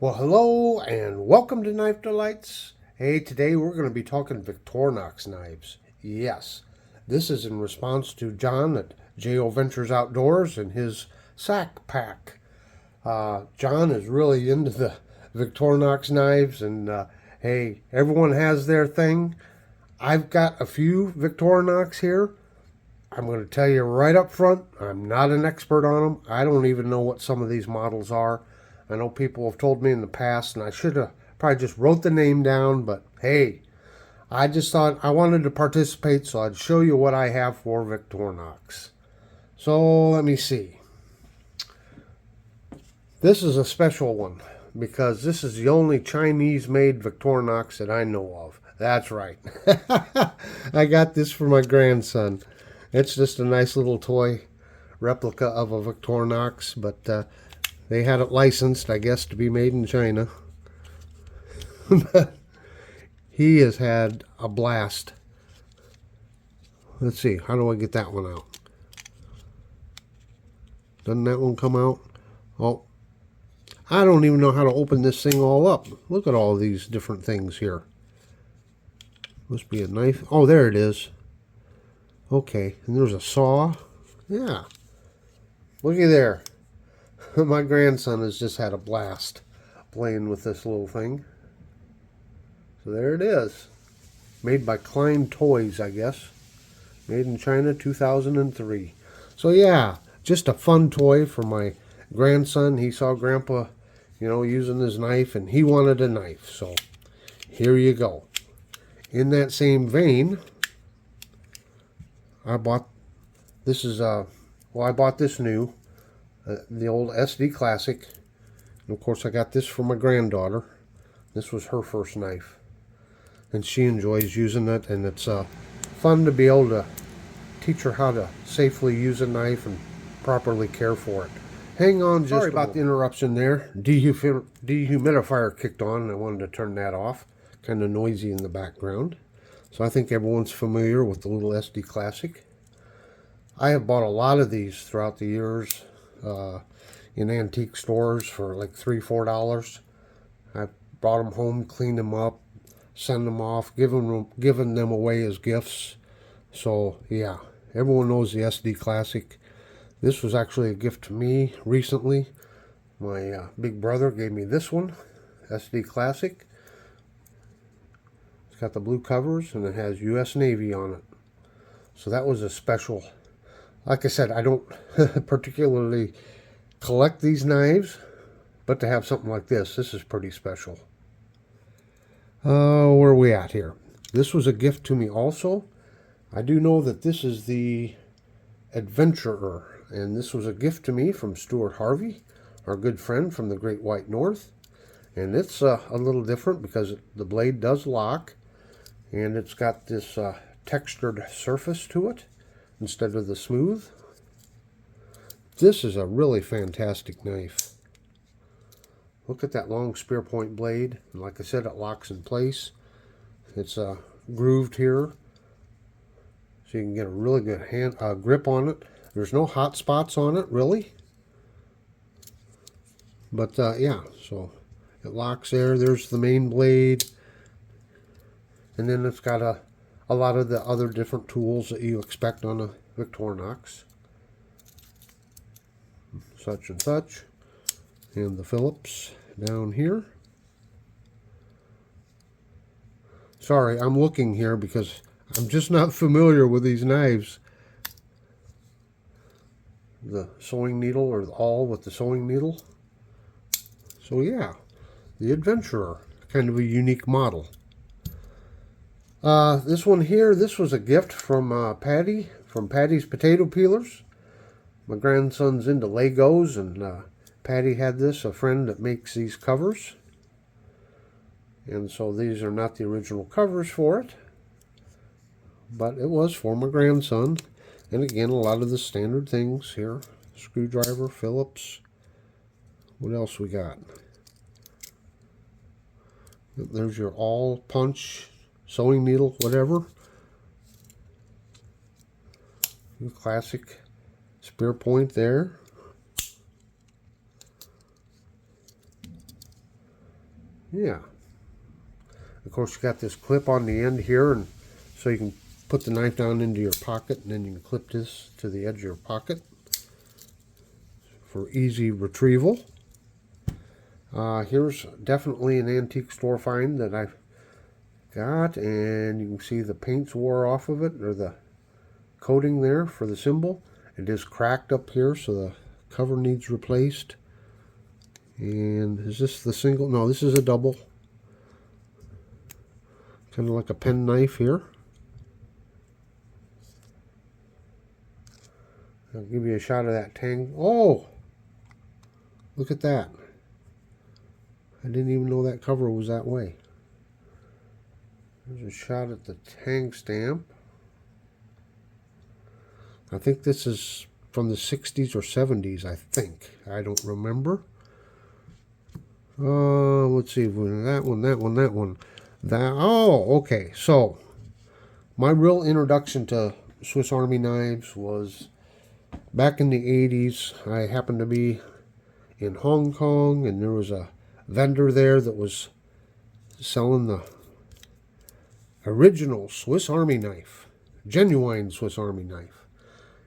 Well, hello and welcome to Knife Delights. Hey, today we're going to be talking Victorinox knives. Yes, this is in response to John at J.O. Ventures Outdoors and his SAK pack. John is really into the Victorinox knives, and hey, everyone has their thing. I've got a few Victorinox here. I'm going to tell you right up front, I'm not an expert on them. I don't even know what some of these models are. I know people have told me in the past, and I should have probably just wrote the name down, but hey, I just thought I wanted to participate, so I'd show you what I have for Victorinox. So let me see. This is a special one because this is the only Chinese-made Victorinox that I know of. That's right. I got this for my grandson. It's just a nice little toy replica of a Victorinox, but they had it licensed, I guess, to be made in China. He has had a blast. Let's see, how do I get that one out? Doesn't that one come out? Oh, I don't even know how to open this thing all up. Look at all these different things here. Must be a knife. Oh, there it is. Okay, and there's a saw. Yeah. Looky there. My grandson has just had a blast playing with this little thing. So there it is. Made by Klein Toys, I guess. Made in China, 2003. So yeah, just a fun toy for my grandson. He saw Grandpa, using his knife, and he wanted a knife. So here you go. In that same vein, I bought, I bought this new, the old SD Classic. And of course, I got this for my granddaughter. This was her first knife. And she enjoys using it, and it's fun to be able to teach her how to safely use a knife and properly care for it. Hang on just Sorry about the interruption there. Dehumidifier kicked on, and I wanted to turn that off. Kind of noisy in the background. So I think everyone's familiar with the little SD Classic. I have bought a lot of these throughout the years in antique stores for like $3, $4. I brought them home, cleaned them up, send them off, giving them away as gifts. So yeah, everyone knows the SD Classic. This was actually a gift to me recently. My big brother gave me this one, SD Classic. It's got the blue covers and it has US Navy on it. So that was a special. Like I said, I don't particularly collect these knives, but to have something like this is pretty special. Where are we at here? This was a gift to me also. I do know that this is the Adventurer, and this was a gift to me from Stuart Harvey, our good friend from the Great White North. And it's a little different because the blade does lock, and it's got this textured surface to it instead of the smooth. This is a really fantastic knife. Look at that long spear point blade. And like I said, it locks in place. It's grooved here, so you can get a really good grip on it. There's no hot spots on it, really. But yeah, so it locks there. There's the main blade. And then it's got a lot of the other different tools that you expect on a Victorinox. Such and such. And the Phillips down here. Sorry, I'm looking here because I'm just not familiar with these knives. The sewing needle, or the awl with the sewing needle. So yeah, the Adventurer, kind of a unique model. This one here, this was a gift from Patty, from Patty's Potato Peelers. My grandson's into Legos, and Patty had this, a friend that makes these covers. And so these are not the original covers for it, but it was for my grandson. And again, a lot of the standard things here. Screwdriver, Phillips. What else we got? There's your awl, punch, sewing needle, whatever. Classic spear point there. Yeah. Of course, you got this clip on the end here, and so you can put the knife down into your pocket, and then you can clip this to the edge of your pocket for easy retrieval. Here's definitely an antique store find that I've got, and you can see the paint's wore off of it, or the coating there for the symbol. It is cracked up here, so the cover needs replaced. And is this the single? No, this is a double. Kind of like a pen knife here. I'll give you a shot of that tang. Oh! Look at that. I didn't even know that cover was that way. There's a shot at the tang stamp. I think this is from the 60s or 70s, I think. I don't remember. Let's see. That one. Oh, okay. So, my real introduction to Swiss Army knives was back in the 80s. I happened to be in Hong Kong, and there was a vendor there that was selling the original Swiss Army knife, genuine Swiss Army knife.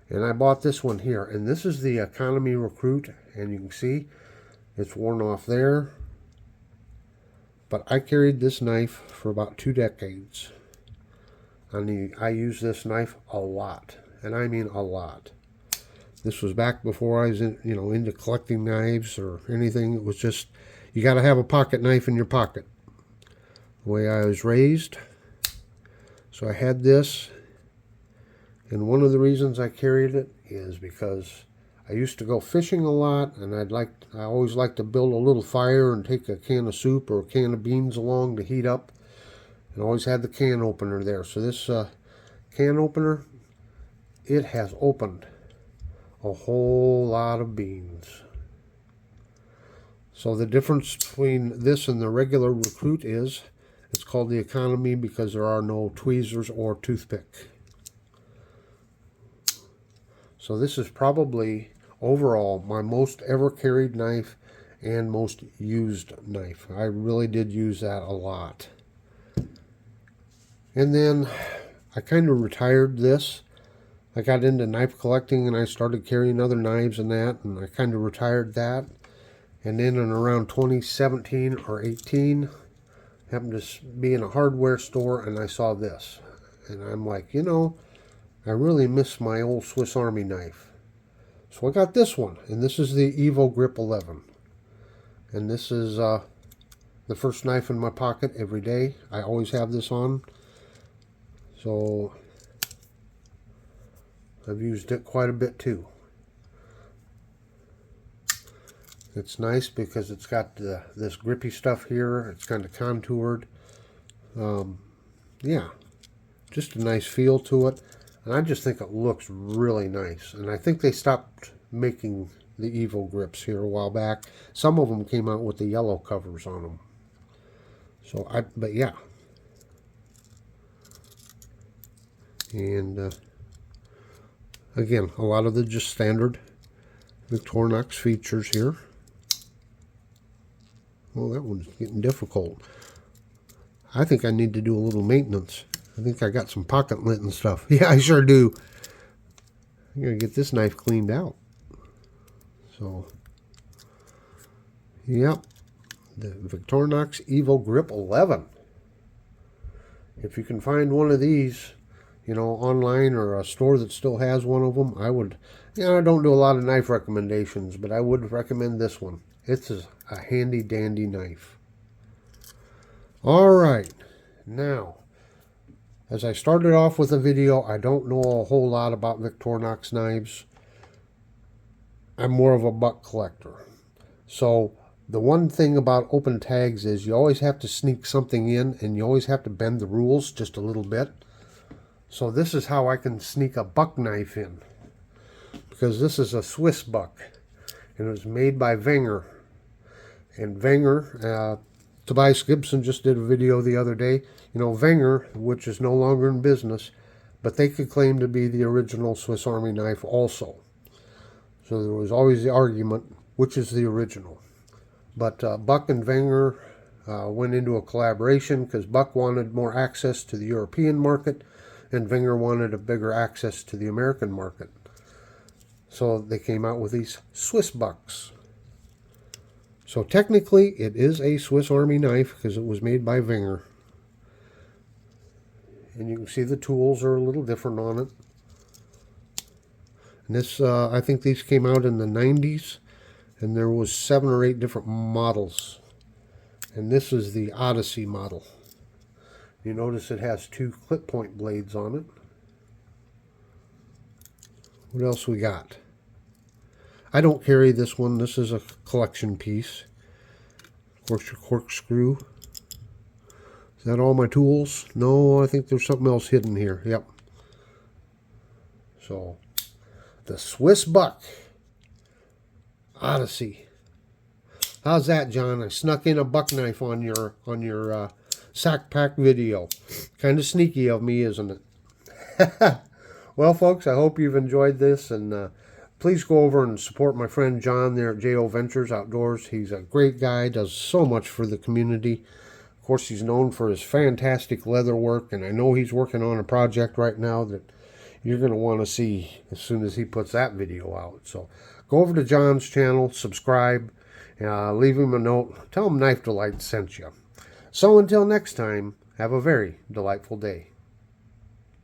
And I bought this one here, and this is the Economy Recruit, and you can see it's worn off there. But I carried this knife for about 2 decades. I used this knife a lot, and I mean a lot. This was back before I was into collecting knives or anything. It was just, you got to have a pocket knife in your pocket. The way I was raised. So I had this, and one of the reasons I carried it is because I used to go fishing a lot, and I always liked to build a little fire and take a can of soup or a can of beans along to heat up, and always had the can opener there. So this can opener, it has opened a whole lot of beans. So the difference between this and the regular Recruit is it's called the Economy because there are no tweezers or toothpick. So this is probably overall my most ever carried knife and most used knife. I really did use that a lot. And then I kind of retired this. I got into knife collecting and I started carrying other knives and that, and I kind of retired that. And then in around 2017 or 18, happened to be in a hardware store and I saw this. And I'm like, I really miss my old Swiss Army knife. So I got this one, and this is the Evo Grip 11. And this is the first knife in my pocket every day. I always have this on. So I've used it quite a bit too. It's nice because it's got this grippy stuff here. It's kind of contoured. Yeah, just a nice feel to it. And I just think it looks really nice. And I think they stopped making the Evo grips here a while back. Some of them came out with the yellow covers on them. So, but yeah. And again, a lot of the just standard Victorinox features here. Well, that one's getting difficult. I think I need to do a little maintenance. I think I got some pocket lint and stuff. Yeah, I sure do. I'm going to get this knife cleaned out. So, yep. The Victorinox Evo Grip 11. If you can find one of these, online or a store that still has one of them, I would, I don't do a lot of knife recommendations, but I would recommend this one. It's a handy dandy knife. All right. Now, as I started off with the video, I don't know a whole lot about Victorinox knives. I'm more of a buck collector. So the one thing about open tags is you always have to sneak something in, and you always have to bend the rules just a little bit. So this is how I can sneak a buck knife in. Because this is a Swiss buck. And it was made by Wenger. And Wenger, Tobias Gibson just did a video the other day. Wenger, which is no longer in business, but they could claim to be the original Swiss Army knife also. So there was always the argument, which is the original. But Buck and Wenger went into a collaboration because Buck wanted more access to the European market and Vinger wanted a bigger access to the American market. So they came out with these Swiss Bucks. So technically it is a Swiss Army knife because it was made by Vinger. And you can see the tools are a little different on it. And this, I think these came out in the 90s, and there was 7 or 8 different models. And this is the Odyssey model. You notice it has 2 clip point blades on it. What else we got? I don't carry this one. This is a collection piece. Of course, your corkscrew. Is that all my tools? No, I think there's something else hidden here. Yep. So, the Swiss Buck Odyssey. How's that, John? I snuck in a buck knife on your SAK pack video. Kind of sneaky of me, isn't it? Well, folks, I hope you've enjoyed this, and please go over and support my friend John there at J.O. Ventures Outdoors. He's a great guy, does so much for the community. Of course, he's known for his fantastic leather work, and I know he's working on a project right now that you're going to want to see as soon as he puts that video out. So go over to John's channel, subscribe, leave him a note, tell him Knife Delight sent you. So until next time, have a very delightful day.